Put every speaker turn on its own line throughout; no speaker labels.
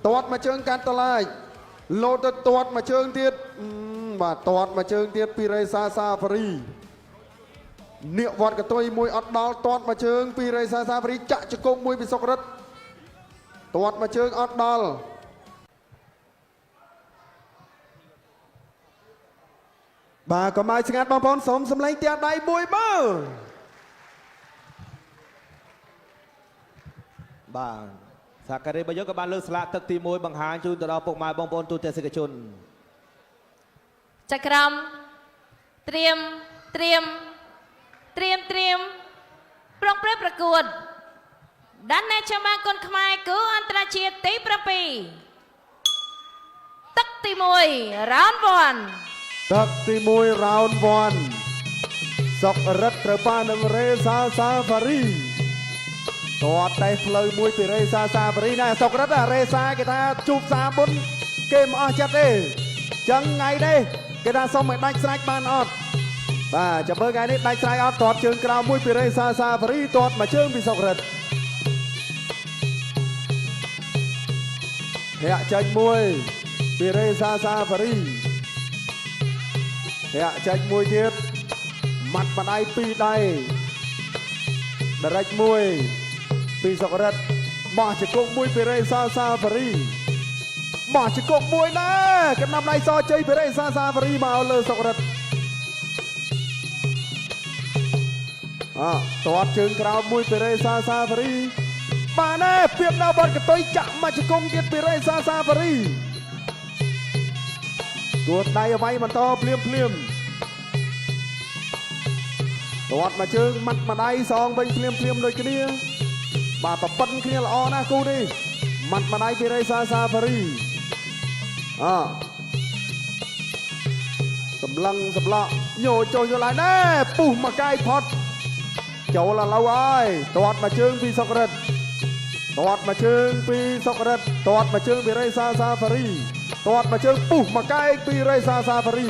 តាត់មកជើងកាត់តឡាយលោតទៅតាត់មកជើងទៀតបាទតាត់មកជើងទៀតពីរេសាសាហ្វារីនាគវត្តកតុយមួយអត់ដល់តាត់មកជើងពីរេសាសាហ្វារីចាក់ជង្គង់មួយពីសុករិទ្ធតាត់មកជើងអត់ដល់បាទកុំឲ្យស្ងាត់បងប្អូនសូមសម្លេងផ្ទះដៃមួយមើល
បាទសហការីរបស់យើងក៏បានលើកស្លាកទឹកទី1បង្ហាញជូនទៅដល់ពុកម៉ែបងប្អូនទូទាំងសិទ្ធិជន
ចក្រមត្រៀមប្រងព្រឹត្តប្រកួតដានណែចមាគុនខ្មែរគូអន្តរជាតិទី7ទឹកទី1 round 1
ទឹកទី1 round 1សុករិទ្ធត្រូវប៉ះនឹងរេសាសាហ្វារីតាត់តែផ្លូវមួយពីរេសាសាហ្វារីណាសុករិទ្ធរេសាគេថាជួបសាមុនគេមិនអស់ចិត្តទេចឹងថ្ងៃនេះគេថាសុំឲ្យដាច់ស្រេចបានអត់បាទចាំមើលថ្ងៃនេះដាច់ស្រេចអត់តាត់ជើងក្រៅមួយពីរេសាសាហ្វារីតាត់មកជើងពីសុករិទ្ធធាក់ចេញមួយពីរេសាសាហ្វារីធាក់ចេញមួយទៀតម៉ាត់ម្ដាយពីរដៃដរិចមួយពីសុករិទ្ធបោះជង្គង់មួយពីរេសាសាហ្វារីបោះជង្គង់មួយណាកណ្ដាប់ដៃសជ័យពីរេសាសាហ្វារីមកលើសុករិទ្ធតាត់ជើងក្រោមមួយពីរេសាសាហ្វារីបានទេពៀបនៅបាត់កតុយចាក់មកជង្គង់ទៀតពីរេសាសាហ្វារីគួតដៃអ្វីបន្តភ្លាមតាត់មកជើងម៉ាត់ម្ដាយសងវិញភ្លាមដូចគ្នាបាទប្រប៉ិនគ្នាល្អណាស់គូនេះម៉ាត់ម្ដាយពីរេសាសាហ្វារីសម្លឹងសម្លក់ញោចូលយកឡើងណែពុះមកកាយផុតចូលឥឡូវហើយតាត់មកជើងពីសុករិទ្ធតាត់មកជើងពីសុករិទ្ធតាត់មកជើងពីរេសាសាហ្វារីតាត់មកជើងពុះមកកាយពីរេសាសាហ្វារី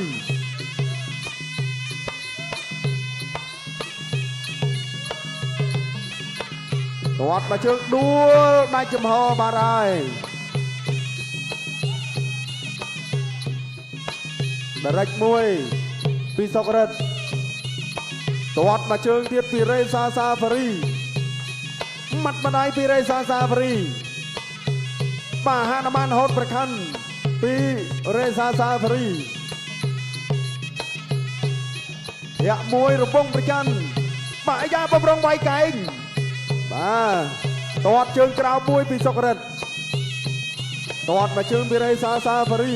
តាត់មកជើងដួលដាច់ចំហបាត់ហើយដរិចមួយពីសុករិទ្ធតាត់មកជើងទៀតពីរេសាសាហ្វារីម៉ាត់ម្ដាយពីរេសាសាហ្វារីបាទហានបានហូតប្រខិនពីរេសាសាហ្វារីយ៉ាក់មួយរំពងប្រច័នបាទអាយ៉ាបំរុងវាយកែងបាទតាត់ជើងក្រៅមួយពីសុករិទ្ធតាត់មកជើងពីរេសាសាហ្វារី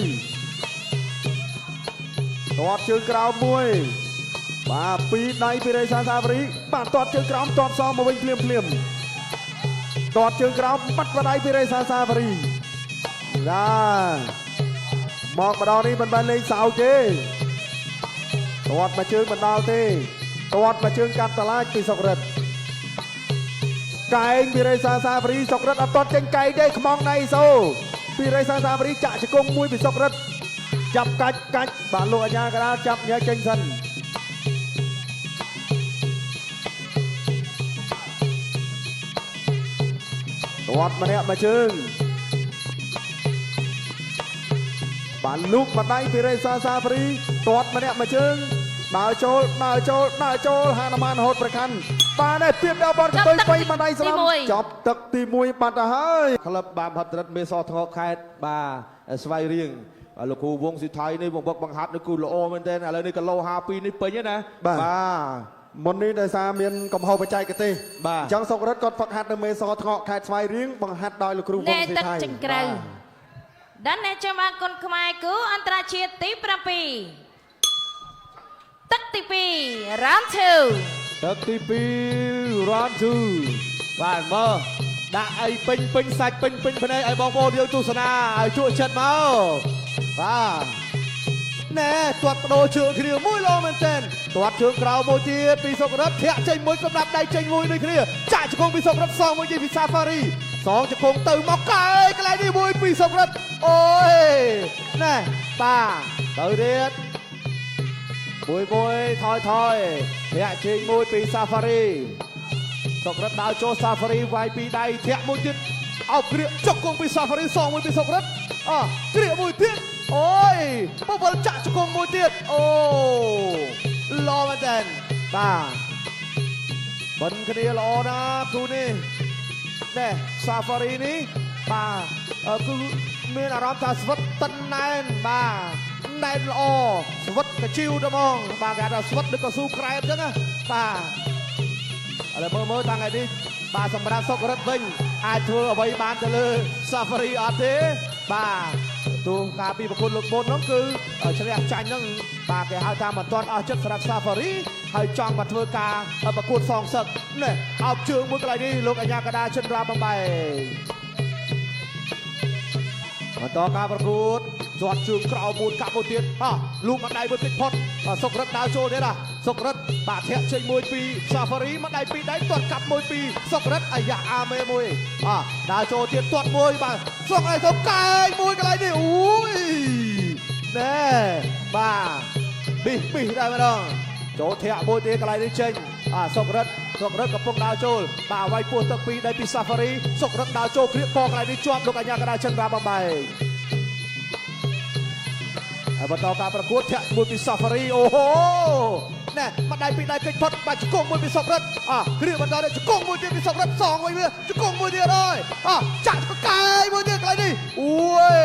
តាត់ជើងក្រៅមួយបាទពីរដៃពីរេសាសាហ្វារីបាទតាត់ជើងក្រោមតាត់សងមកវិញភ្លាមតាត់ជើងក្រោមបាត់ម្ដាយពីរេសាសាហ្វារីណាមកម្ដងនេះមិនបានលេងសើចទេតាត់មកជើងមិនដល់ទេតាត់មកជើងកាត់តឡាចពីសុករិទ្ធកែងពីរេសាសាហ្វារីសុករិទ្ធអត់តាត់ចេញកែងទេខ្មងដៃសូពីរេសាសាហ្វារីចាក់ជង្គង់មួយពីសុករិទ្ធចាប់កាច់បាទលោកអាញាកដាលចាប់ញែកចេញសិនតាត់ម្នាក់មកជើងបានលូកម្ដាយពីរេសាសាហ្វារីតាត់ម្នាក់មកជើងដើរចូលហានមានហូតប្រខាន់បានតែពៀបដល់បនកតុយបីម្ដាយស្លាប់ចប់ទឹកទី1បាត់ទៅហើយក្លឹបបានហាត់រិទ្ធមេសថ្ងខេត្តបាទស្វាយរៀងលោកគ្រូវងស៊ីថៃនេះបង្ហាត់នេះគឺល្អមែនទែនឥឡូវនេះគីឡូ52នេះពេញណាបាទមុននេះដោយសារមានកំហុសបច្ចេកទេសបាទអញ្ចឹងសុករិទ្ធគាត់ហ្វឹកហាត់នៅមេសថ្ងខេត្តស្វាយរៀងបង្ហាត់ដោយលោកគ្រូវងស៊ីថៃ
ទឹកចេញក្រៅដានណែចមាគុនខ្មែរគូអន្តរជាតិទី7ទឹកទី2 round 2
ទឹកទី2 round 2បាទមើលដាក់អីពេញសាច់ពេញភ្នែកឲ្យបងប្អូនយើងទស្សនាឲ្យជក់ចិត្តមកបាទណែទាត់បដូរជើងគ្នាមួយលោមែនទែនទាត់ជើងក្រៅមួយទៀតពីសុករិទ្ធធាក់ចេញមួយកំដាប់ដៃចេញមួយដូចគ្នាចាក់ជង្គង់ពីសុករិទ្ធសងមួយទៀតពីសាហ្វារីសងជង្គង់ទៅមកកែកន្លែងនេះមួយពីសុករិទ្ធអូយណែបាទទៅទៀតមួយថយធាក់ជើងមួយពីសាហ្វារីសុករិទ្ធដើរចូលសាហ្វារីវាយពីដៃធាក់មួយទៀត អោបគ្រាចុកគង់ពីសាហ្វារីសងមួយពីសុករតគ្រាមួយទៀតអូយបវលចាក់ចុកគង់មួយទៀតអូល្អមែនតើបាទបិនគ្នាល្អណាគ្រូនេះណែសាហ្វារីនេះបាទគឺមានអារម្មណ៍ថាស្វិតតិនណែនបាទណែនល្អស្វិតកជីវទៅហ្មងបាទគេថាស្វិតដូចកស៊ូក្រែបអញ្ចឹងណាបាទឥឡូវមើលតាំងថ្ងៃនេះបាទសម្រាប់សុករតវិញអាចធ្វើអ្វីបានទៅលើ Safari អត់ទេបាទទូការពីប្រគុណលោកមុនហ្នឹងគឺឈ្នះចាញ់ហ្នឹងបាទគេហៅថាមិនទាន់អស់ចិត្តសម្រាប់ Safari ហើយចង់មកធ្វើការប្រកួតសងសឹកនេះអោបជើងមួយកន្លែងនេះលោកអញ្ញាកដាចិនរាបំបីបន្តការប្រកួតជាប់ជើងក្រោមមួយកាប់មួយទៀតលូកមកដៃមួយតិចផុតសុករតដើរចូលទៀតសុករតបាទធាក់ចេញមួយពី Safari មកដៃពីរដៃទាត់កាប់មួយពីសុករតអាយ៉ាអាមេមួយដើរចូលទៀតទាត់មួយបាទសុកឲ្យទៅកាយមួយកន្លែងនេះអូយណែបាទប៊ីដែរម្ដងចូលធាក់មួយទៀតកន្លែងនេះចេញសុករតកំពុងដើរចូលបាទវាយពោះទឹកពីរដៃពី Safari សុករតដើរចូលគ្រាកកកន្លែងនេះជាប់លោកអញ្ញាកដាចិនរាបំបីបន្តការប្រកួតធាក់មួយពី Safari អូហូណែមកដៃពីរដៃកិច្ចផុតបាទជង្គង់មួយពីសុករតគ្រាបន្តនេះជង្គង់មួយទៀតពីសុករតសងមួយវាជង្គង់មួយទៀតហើយចាក់កាយមួយទៀតកន្លែងនេះអូយ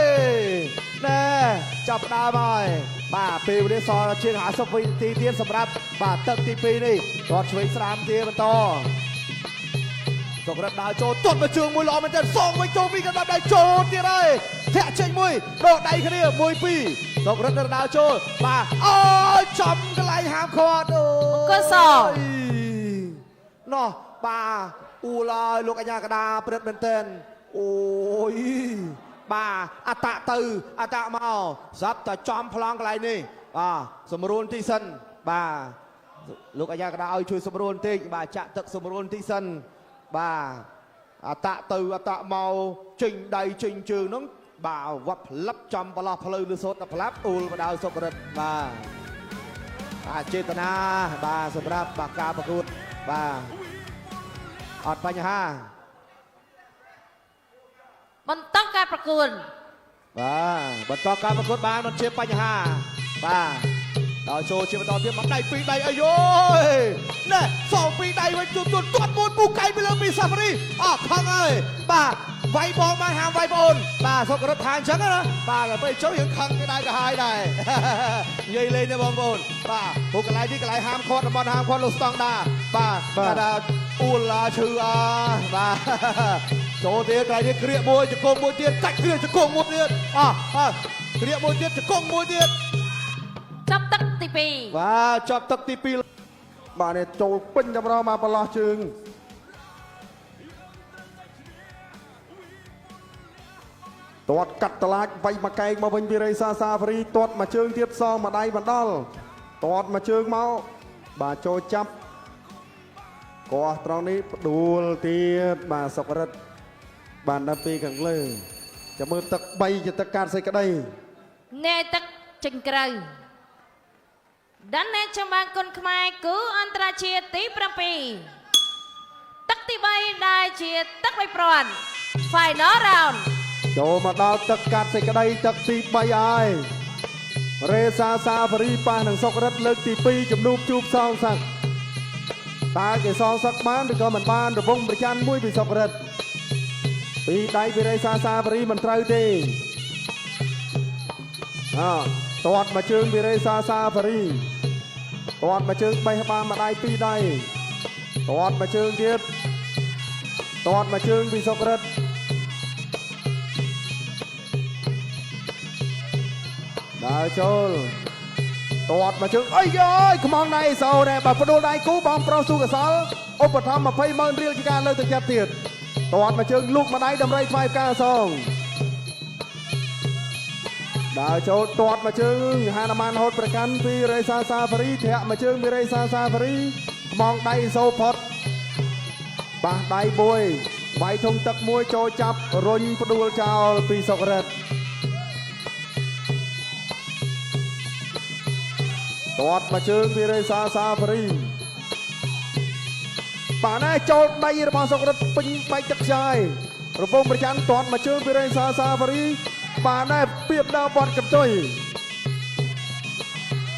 ណែចាប់ដើមហើយបាទពេលវេលាសល់ជាង50វិនាទីទៀតសម្រាប់បាទទឹកទី2នេះគាត់ឆ្វេងស្រាមទៀតបន្តសុករតដើរចូលទាត់មកជើងមួយល្អមែនទែនសងវិញចូលពីកណ្ដាប់ដៃចូលទៀតហើយធាក់ចេញមួយដកដៃគ្នា1-2សុករតដើរចូលបាទអូយចំកន្លែងហាមឃាត់អូ
កុសល
ណោះបាទអ៊ូឡើយលោកអញ្ញាកដាព្រឹត្តមែនទែនអូយបាទអតមកស្រាប់តែចំប្លង់កន្លែងនេះសម្រួលទីសិនបាទលោកអញ្ញាកដាឲ្យជួយសម្រួលបន្តិចបាទចាក់ទឹកសម្រួលទីសិនបាទអតមកចេញដៃចេញជើងហ្នឹងបាទវត្តផ្លឹបចំប្រឡោះផ្លូវលឺសូតដល់ផ្លាប់អ៊ូលបដៅសុករតបាទចេតនាបាទសម្រាប់បាទការប្រកួតបាទអត់បញ្ហា
បន្តការប្រកួត
បាទបន្តការប្រកួតបានមិនជាបញ្ហាបាទដល់ចូលជាបន្តទៀតមកដៃពីរដៃអាយយណែសងពីរដៃវិញទាត់មួយពូកៃពីលើពី Safari ខឹងហើយបាទវាយបងមកហាមវាយបងបាទសុករតថាអញ្ចឹងណាបាទពេលចូលយើងខឹងគេដែរក៏ហើយដែរនិយាយលេងទេបងប្អូនបាទពួកកន្លែងនេះកន្លែងហាមឃាត់តំបន់ហាមឃាត់លោកស្តង់ដាបាទបាទអ៊ូឡាឈឺបាទចូលទៀតកន្លែងនេះគ្រាកមួយជង្គង់មួយទៀតកាច់គ្រាកជង្គង់មួយទៀតគ្រាកមួយទៀតជង្គង់មួយទៀត
ចាប់ទឹកទី2
បាទចាប់ទឹកទី2
បាទនេះចូលពេញតម្រមកប្រឡោះជើងទាត់កាត់តឡាចវាយមកកែងមកវិញពីរេសា Safari ទាត់មកជើងទៀតសងមកដៃបណ្ដាល់ទាត់មកជើងមកបាទចូលចាប់កោះត្រង់នេះផ្ដួលទៀតបាទសុករតបានដល់ពីខាងលើចាំមើលទឹក3ជាទឹកកាត់សេចក្តី
ណែទឹកចេញក្រៅដានណែចំបាំងគុនខ្មែរគូអន្តរជាតិទី7ទឹកទី3ដែលជាទឹកបីព្រាន់ Final Round
ចូលមកដល់ទឹកកាត់សេចក្តីទឹកទី3ហើយរេសា Safari ប៉ះនឹងសុករតលើកទី2ជំនួបជួបសងសឹកតើគេសងសឹកបានឬក៏មិនបានរវងប្រច័ណ្ឌមួយពីសុករតពីដៃពីរេសា Safari មិនត្រូវទេទាត់មកជើងពីរេសា Safari ទាត់មកជើងបេះបានមកដៃពីរដៃទាត់មកជើងទៀតទាត់មកជើងពីសុករតដើរចូលទាត់មកជើងអីយើយខ្មងដៃសោដែរបើផ្ដួលដៃគូបងប្រុសសុកសលឧបត្ថម្ភ200000រៀលជាការលើកទឹកចិត្តទៀតទាត់មកជើងលូកមកដៃដំរីថ្វាយការសងដើរចូលទាត់មកជើងហានាម៉ានហូតប្រកាន់ពីរេសា Safari ធាក់មកជើងពីរេសា Safari ខ្មងដៃសោផុតប៉ះដៃមួយវាយធុងទឹកមួយចូលចាប់រុញផ្ដួលចោលពីសុករតទាត់មកជើងពីរេសា Safari បាទណែចូលដៃរបស់សុករតពេញបែកទឹកខ្ចាយ រពងប្រចាំតន់មកជើងពីរេសាសាហ្វារីបានដែរពីបដល់បត់កន្ទុយ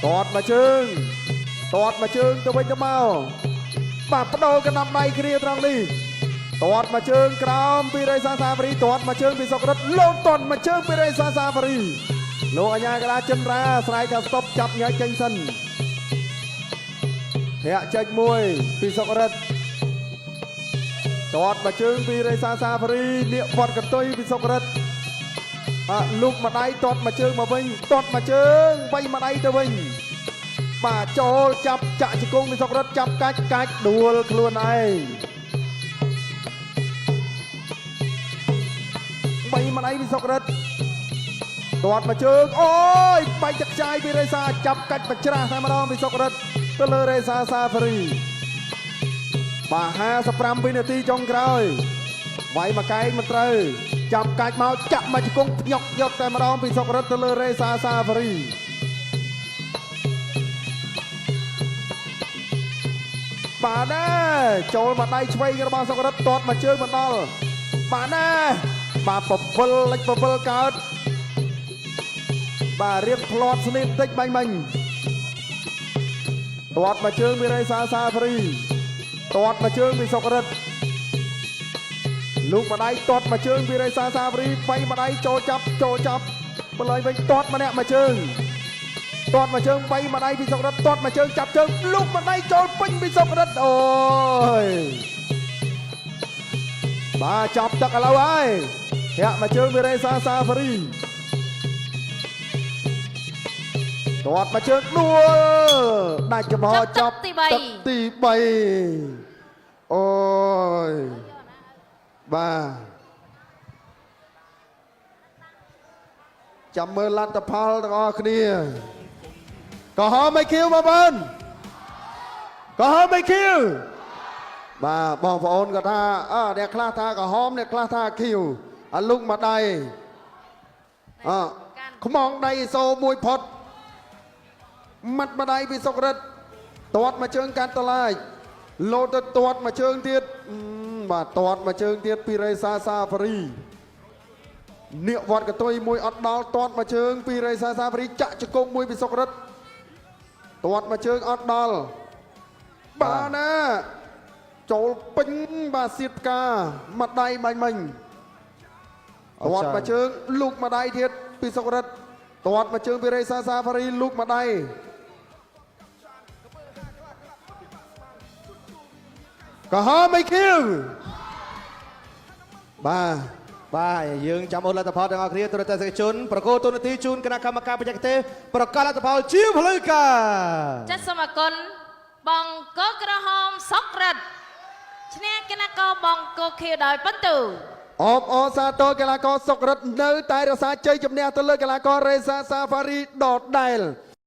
តត់មកជើងទៅវិញទៅមកបាទបដូរកណ្ដាប់ដៃគ្នាត្រង់នេះតត់មកជើងក្រោមពីរេសាសាហ្វារីតត់មកជើងពីសុករិតលោកតត់មកជើងពីរេសាសាហ្វារីលោកអាញាកលាចិនរាស្រ័យថាស្តុបចាប់ញ៉ៃចេញសិនធាក់ចេញមួយពីសុករិតតត់មកជើងពីរេសាសាហ្វារីនាគវត្តកន្ទុយពីសុករិតបាទលុកម្ដាយតត់មកជើងមកវិញតត់មកជើងបីម្ដាយទៅវិញបាទចូលចាប់ចាក់ជង្គង់ពីសុករិតចាប់កាច់ដួលខ្លួនឯងបីម្ដាយពីសុករិតតត់មកជើងអូយបែកទឹកចាយពីរេសាចាប់កាច់បច្រាស់តែម្ដងពីសុករិតទៅលើរេសាសាហ្វារីបាទ55វិនាទីចុងក្រោយវាយមកកែងមិនត្រូវចាប់កាច់មកចាក់មកជង្គង់ភ្ញុកយកតែម្ដងពីសុករិតទៅលើរេសាសាហ្វារីបាទដែរចូលមកដៃឆ្វេងរបស់សុករិតទាត់មកជើងមកដល់បាទដែរបាទពពលលិចពពលកើតបាទរៀបផ្លាត់ស្នីតតិចបាញ់ទាត់មកជើងពីរេសាសាហ្វារីទាត់មកជើងពីសុករិតលោកម្ដាយទាត់មកជើងពីរេសាសាហ្វារីបៃម្ដាយចូលចាប់បលយវិញទាត់ម្នាក់មកជើងទាត់មកជើងបៃម្ដាយពីសុករិតទាត់មកជើងចាប់ជើងលោកម្ដាយចូលពេញពីសុករិតអូយបាទចាប់ទឹកឥឡូវហើយធាក់មកជើងពីរេសាសាហ្វារីទាត់មកជើងដួលដាច់ចំហចាប់ទឹកទី3អូយបាទចាំមើលលទ្ធផលទាំងអស់គ្នាក៏ហមមិនខៀវបងប្អូនក៏ហមមិនខៀវបាទបងប្អូនក៏ថាអ្នកខ្លះថាក៏ហមអ្នកខ្លះថាខៀវអាលុកម្ដាយខ្មងដៃសូមួយផុតមាត់ម្ដាយពីសុករិតទាត់មកជើងកាត់តឡាយលោតទៅទាត់មកជើងទៀតបាទទាត់មកជើងទៀតពីរេសាសាហ្វារីនាគវត្តកន្ទុយមួយអត់ដល់ទាត់មកជើងពីរេសាសាហ្វារីចាក់ជង្គង់មួយពីសុករិតទាត់មកជើងអត់ដល់បាទណាចូលពេញបាទសៀតផ្កាម្ដាយបាញ់មិញទាត់មកជើងលូកម្ដាយទៀតពីសុករិតទាត់មកជើងពីរេសាសាហ្វារីលូកម្ដាយក៏ហមមិនខៀវ
បាទយើងចាំអូនលទ្ធផលទាំងអស់គ្នាទូរទស្សនិកជនប្រកោតទូនាទីជូនគណៈកម្មការបច្ចេកទេសប្រកាសលទ្ធផលជាផ្លូវការ
ចាត់សូមអគុណបងកោក្រហមសុករិតឈ្នះគណៈកោបងកោខៀវដោយពិន្ទុ
អបអសាទរកីឡាករសុករិតនៅតែរក្សាជ័យជំនះទៅលើកីឡាកររេសាសាហ្វារីដដែល